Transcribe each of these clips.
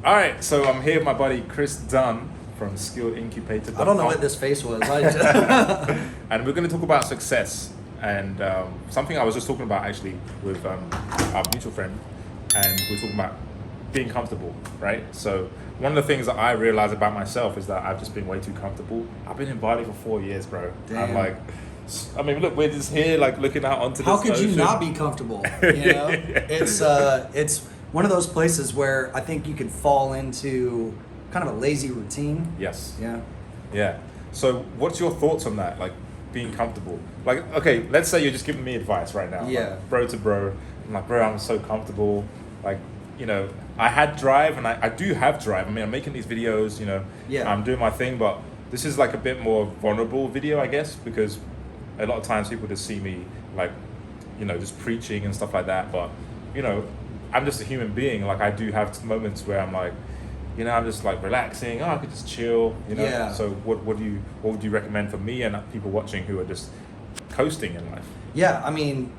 All right, so I'm here with my buddy Chris Dunn from skilledincubator.com. I don't know what this face was. And we're going to talk about success and something I was just talking about actually with our mutual friend, and we're talking about being comfortable, right? So one of the things that I realized about myself is that I've just been way too comfortable. I've been in Bali for 4 years, bro. Damn. I mean, look, we're just here like looking out onto the How could ocean. you not be comfortable? You know, it's one of those places where I think you could fall into kind of a lazy routine. Yes. Yeah. Yeah. So what's your thoughts on that? Like being comfortable? Like, okay, let's say you're just giving me advice right now. Yeah. Like, bro to bro. I'm like, bro, I'm so comfortable. Like, you know, I had drive and I do have drive. I mean, I'm making these videos, you know, Yeah. I'm doing my thing, but this is like a bit more vulnerable video, I guess, because a lot of times people just see me like, you know, just preaching and stuff like that. But, you know, I'm just a human being. Like I do have moments where I'm like, you know, I'm just like relaxing. Oh, I could just chill, you know. Yeah. So what would you recommend for me and people watching who are just coasting in life? Yeah, I mean,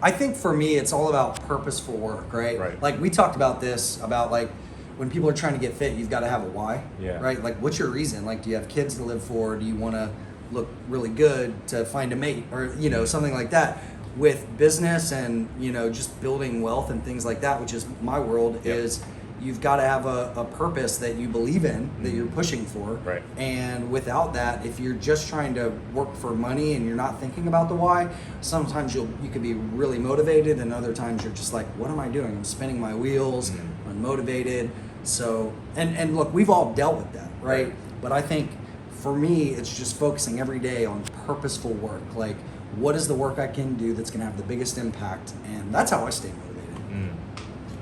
I think for me, it's all about purposeful work, right? Right. Like we talked about this, about like when people are trying to get fit, you've got to have a why, Yeah. right? Like what's your reason? Like, do you have kids to live for? Do you want to look really good to find a mate, or, you know, something like that? With business and, you know, just building wealth and things like that, which is my world, Yep. is you've got to have a purpose that you believe in, that you're pushing for. Right. And without that, if you're just trying to work for money and you're not thinking about the why, sometimes you could be really motivated, and other times you're just like, what am I doing? I'm spinning my wheels, unmotivated. So, and look, we've all dealt with that, right? Right. But I think for me, it's just focusing every day on purposeful work. Like, what is the work I can do that's going to have the biggest impact? And that's how I stay motivated.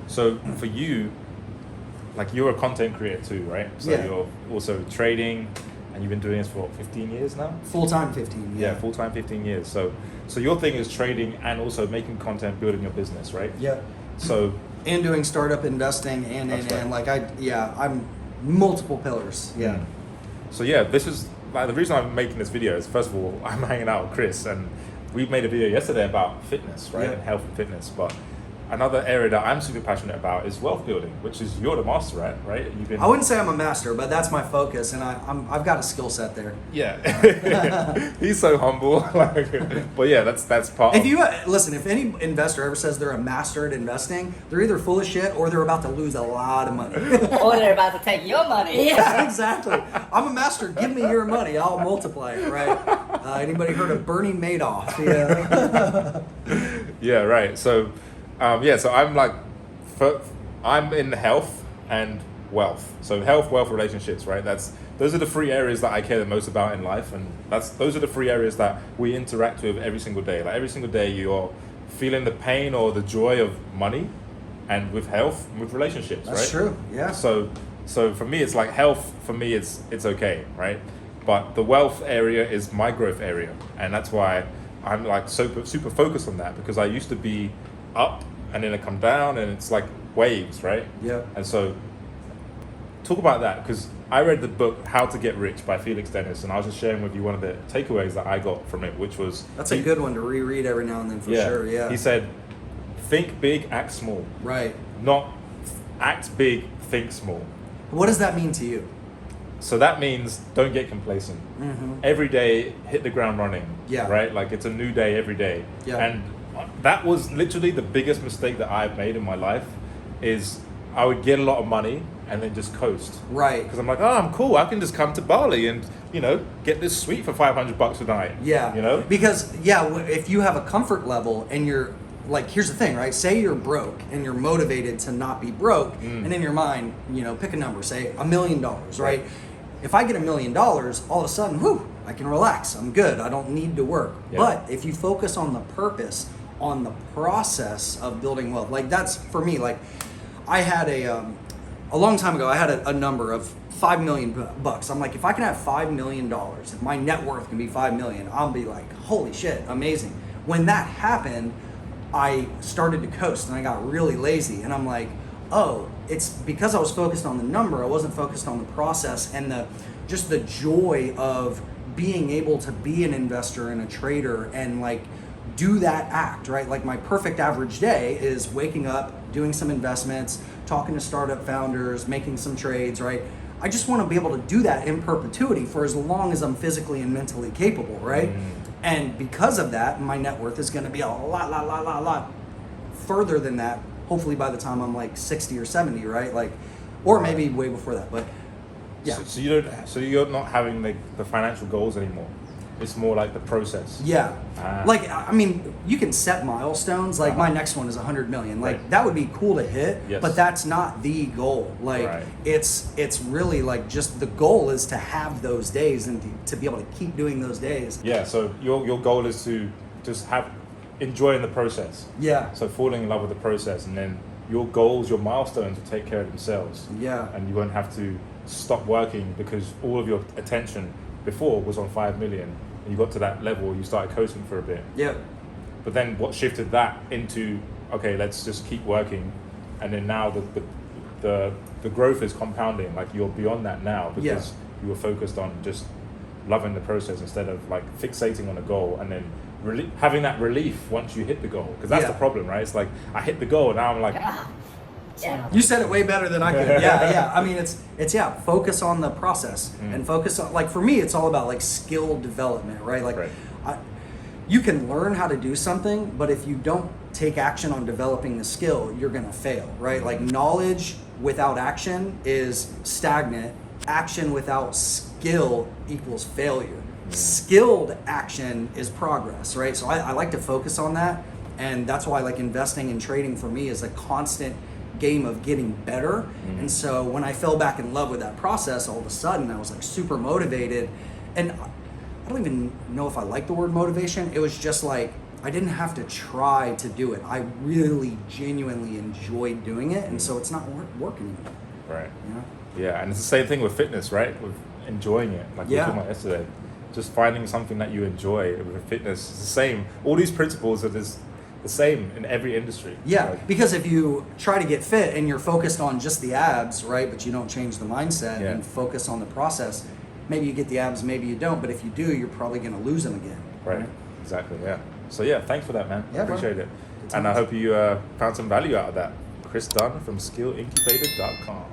So for you, like you're a content creator too, right? So Yeah. you're also trading, and you've been doing this for what, 15 years now? Full-time 15, Yeah, full-time 15 years. So your thing is trading and also making content, building your business, right? Yeah. So And doing startup investing That's right. like I'm multiple pillars. Yeah. So yeah, this is like the reason I'm making this video is, first of all, I'm hanging out with Chris, and we made a video yesterday about fitness, right? Yeah. And health and fitness. But another area that I'm super passionate about is wealth building, which is you're the master at, right? You've been I wouldn't say I'm a master, but that's my focus, and I've got a skill set there. Yeah. He's so humble. But yeah, that's part If of you listen, if any investor ever says they're a master at investing, they're either full of shit or they're about to lose a lot of money. Or they're about to take your money. Yeah, exactly. I'm a master. Give me your money. I'll multiply it, right? Anybody heard of Bernie Madoff? Yeah. Yeah, right. So so I'm like, I'm in health and wealth. So health, wealth, relationships, right? Those are the three areas that I care the most about in life, and those are the three areas that we interact with every single day. Like every single day, you're feeling the pain or the joy of money, and with health, with relationships, right? That's true. Yeah. So for me, it's like health. For me, it's okay, right? But the wealth area is my growth area, and that's why I'm like super focused on that, because I used to be up and then I come down, and it's like waves, right? Yeah. And so talk about that, because I read the book How to Get Rich by Felix Dennis, and I was just sharing with you one of the takeaways that I got from it, which was That's a good one to reread every now and then for sure. Yeah. He said, think big, act small. Right. Not act big, think small. What does that mean to you? So that means don't get complacent. Every day, hit the ground running. Yeah. Right? Like it's a new day every day. Yeah. And that was literally the biggest mistake that I've made in my life, is I would get a lot of money and then just coast. Right. Because I'm like, oh, I'm cool. I can just come to Bali and, you know, get this suite for $500 a night. Yeah. You know? Because, if you have a comfort level and you're, like, here's the thing, right? Say you're broke and you're motivated to not be broke, and in your mind, you know, pick a number, say $1 million, right? If I get $1 million, all of a sudden, I can relax. I'm good. I don't need to work. Yeah. But if you focus on the purpose, on the process of building wealth, like that's, for me, like, I had a long time ago, I had a number of $5 million bucks. I'm like, if I can have $5 million, if my net worth can be $5 million, I'll be like, holy shit, amazing. When that happened, I started to coast and I got really lazy, and I'm like, oh, it's because I was focused on the number. I wasn't focused on the process and just the joy of being able to be an investor and a trader and like do that act, right? Like my perfect average day is waking up, doing some investments, talking to startup founders, making some trades, right? I just want to be able to do that in perpetuity for as long as I'm physically and mentally capable, right? And because of that, my net worth is going to be a lot further than that. Hopefully by the time I'm like 60 or 70, right? Like, or maybe way before that, but yeah. So you're not having the financial goals anymore. It's more like the process. Yeah. Like, I mean, you can set milestones. Like my next one is 100 million. Like that would be cool to hit, but that's not the goal. Like it's really like just the goal is to have those days and to be able to keep doing those days. Yeah. So your goal is to just enjoying the process. Yeah. So falling in love with the process, and then your goals, your milestones will take care of themselves. Yeah. And you won't have to stop working because all of your attention before was on 5 million. You got to that level, you started coasting for a bit. Yeah. But then what shifted that into, okay, let's just keep working, and then now the growth is compounding. Like you're beyond that now because you were focused on just loving the process instead of like fixating on a goal and then having that relief once you hit the goal. Because that's the problem, right? It's like I hit the goal and now I'm like. Yeah. You said it way better than I could. Yeah. I mean, it's focus on the process and focus on, like for me, it's all about like skill development, right? Like you can learn how to do something, but if you don't take action on developing the skill, you're going to fail, right? Like knowledge without action is stagnant. Action without skill equals failure. Skilled action is progress, right? So I like to focus on that. And that's why like investing and trading for me is a constant game of getting better. And so when I fell back in love with that process, all of a sudden I was like super motivated. And I don't even know if I like the word motivation. It was just like I didn't have to try to do it. I really genuinely enjoyed doing it, and so it's not working anymore. Right. You know? Yeah, and it's the same thing with fitness, right? With enjoying it, like we were talking about yesterday. Just finding something that you enjoy with fitness. It's the same. All these principles are the same in every industry. Yeah, because if you try to get fit and you're focused on just the abs, right, but you don't change the mindset and focus on the process, maybe you get the abs, maybe you don't, but if you do, you're probably going to lose them again. Right, exactly, yeah. So yeah, thanks for that, man. Yeah, appreciate it. And I hope you found some value out of that. Chris Dunn from skillincubator.com.